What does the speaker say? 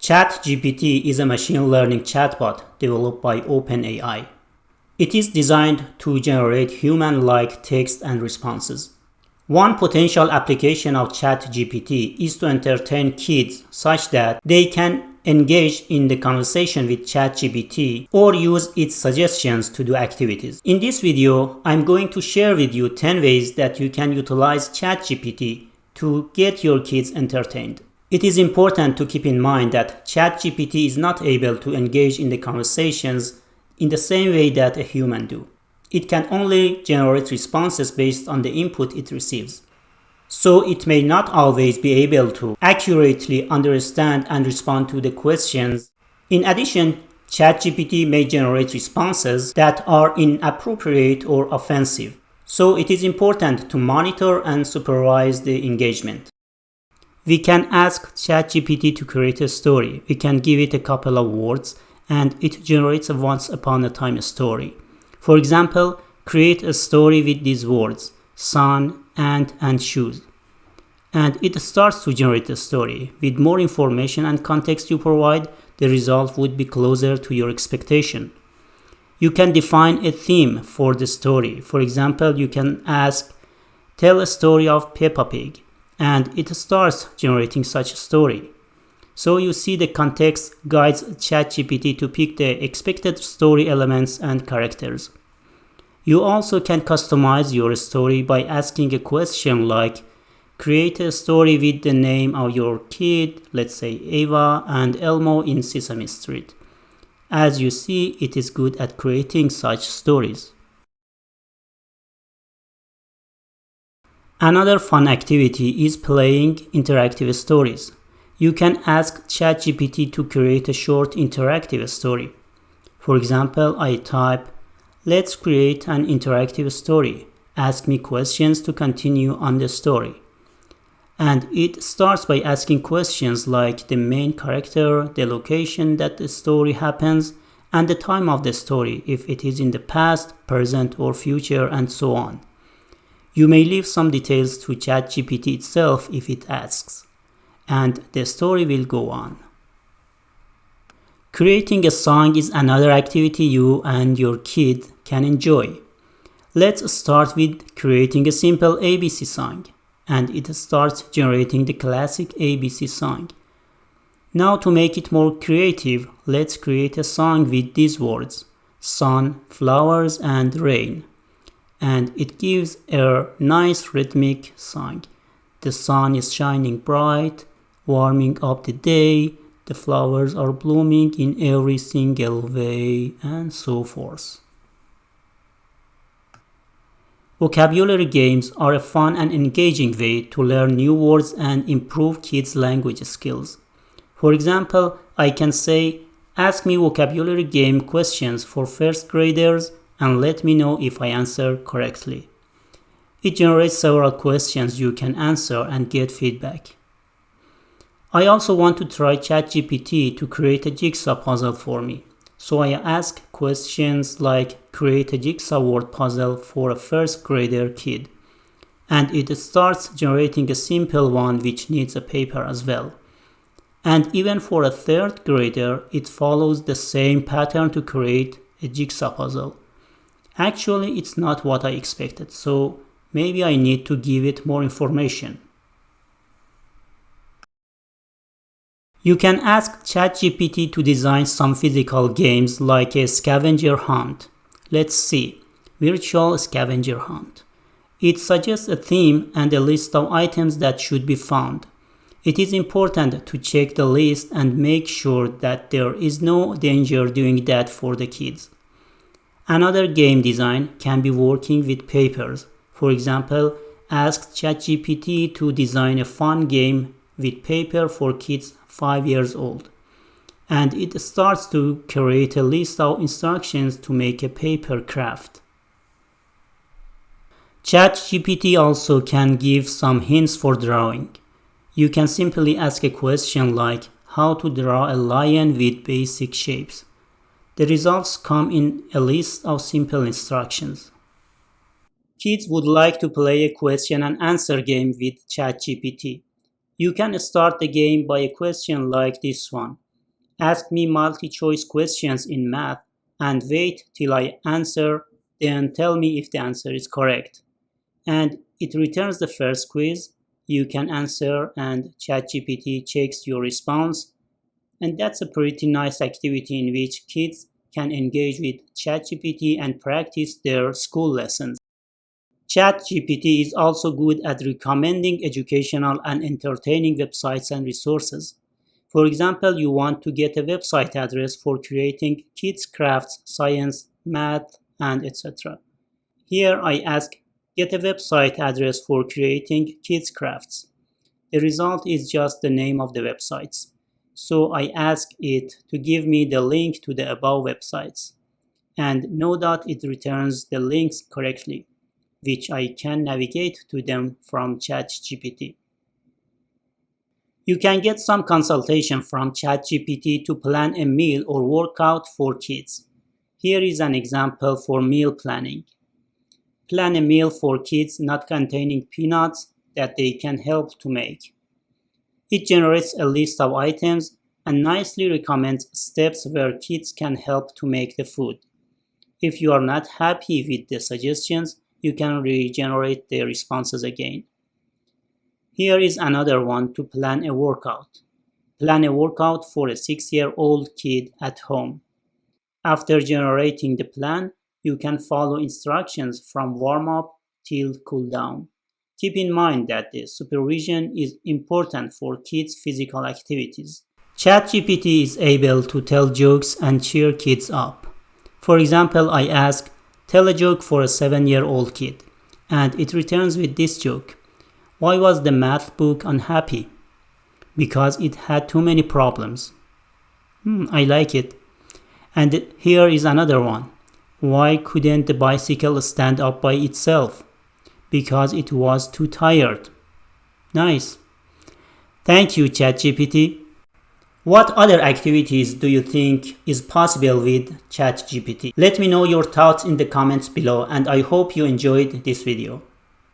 ChatGPT is a machine learning chatbot developed by OpenAI. It is designed to generate human-like text and responses. One potential application of ChatGPT is to entertain kids such that they can engage in the conversation with ChatGPT or use its suggestions to do activities. In this video, I'm going to share with you 10 ways that you can utilize ChatGPT to get your kids entertained. It is important to keep in mind that ChatGPT is not able to engage in the conversations in the same way that a human do. It can only generate responses based on the input it receives. So it may not always be able to accurately understand and respond to the questions. In addition, ChatGPT may generate responses that are inappropriate or offensive. So it is important to monitor and supervise the engagement. We can ask ChatGPT to create a story. We can give it a couple of words and it generates a once upon a time story. For example, create a story with these words: sun, ant, and shoes. And it starts to generate a story. With more information and context you provide, the result would be closer to your expectation. You can define a theme for the story. For example, you can ask, tell a story of Peppa Pig, and it starts generating such a story. So you see the context guides ChatGPT to pick the expected story elements and characters. You also can customize your story by asking a question like, create a story with the name of your kid, let's say Ava and Elmo in Sesame Street. As you see, it is good at creating such stories. Another fun activity is playing interactive stories. You can ask ChatGPT to create a short interactive story. For example, I type, let's create an interactive story. Ask me questions to continue on the story. And it starts by asking questions like the main character, the location that the story happens, and the time of the story, if it is in the past, present, or future, and so on. You may leave some details to ChatGPT itself if it asks, and the story will go on. Creating a song is another activity you and your kid can enjoy. Let's start with creating a simple ABC song, and it starts generating the classic ABC song. Now to make it more creative, let's create a song with these words: sun, flowers, and rain. And it gives a nice rhythmic song. The sun is shining bright, warming up the day, the flowers are blooming in every single way, and so forth. Vocabulary games are a fun and engaging way to learn new words and improve kids' language skills. For example, I can say, ask me vocabulary game questions for first graders and let me know if I answer correctly. It generates several questions you can answer and get feedback. I also want to try ChatGPT to create a jigsaw puzzle for me. So I ask questions like, create a jigsaw word puzzle for a first grader kid. And it starts generating a simple one which needs a paper as well. And even for a third grader, it follows the same pattern to create a jigsaw puzzle. Actually, it's not what I expected, so maybe I need to give it more information. You can ask ChatGPT to design some physical games like a scavenger hunt. Let's see, virtual scavenger hunt. It suggests a theme and a list of items that should be found. It is important to check the list and make sure that there is no danger doing that for the kids. Another game design can be working with papers. For example, ask ChatGPT to design a fun game with paper for kids 5 years old. And it starts to create a list of instructions to make a paper craft. ChatGPT also can give some hints for drawing. You can simply ask a question like, how to draw a lion with basic shapes. The results come in a list of simple instructions. Kids would like to play a question and answer game with ChatGPT. You can start the game by a question like this one. Ask me multi-choice questions in math and wait till I answer, then tell me if the answer is correct. And it returns the first quiz. You can answer and ChatGPT checks your response. And that's a pretty nice activity in which kids can engage with ChatGPT and practice their school lessons. ChatGPT is also good at recommending educational and entertaining websites and resources. For example, you want to get a website address for creating kids' crafts, science, math, and etc. Here I ask, get a website address for creating kids' crafts. The result is just the name of the websites. So I ask it to give me the link to the above websites. And note that it returns the links correctly, which I can navigate to them from ChatGPT. You can get some consultation from ChatGPT to plan a meal or workout for kids. Here is an example for meal planning. Plan a meal for kids not containing peanuts that they can help to make. It generates a list of items and nicely recommends steps where kids can help to make the food. If you are not happy with the suggestions, you can regenerate the responses again. Here is another one to plan a workout. Plan a workout for a 6-year-old kid at home. After generating the plan, you can follow instructions from warm-up till cool-down. Keep in mind that the supervision is important for kids' physical activities. ChatGPT is able to tell jokes and cheer kids up. For example, I ask, tell a joke for a 7-year-old kid, and it returns with this joke. Why was the math book unhappy? Because it had too many problems. I like it. And here is another one. Why couldn't the bicycle stand up by itself? Because it was too tired. Nice. Thank you, ChatGPT. What other activities do you think is possible with ChatGPT? Let me know your thoughts in the comments below, and I hope you enjoyed this video.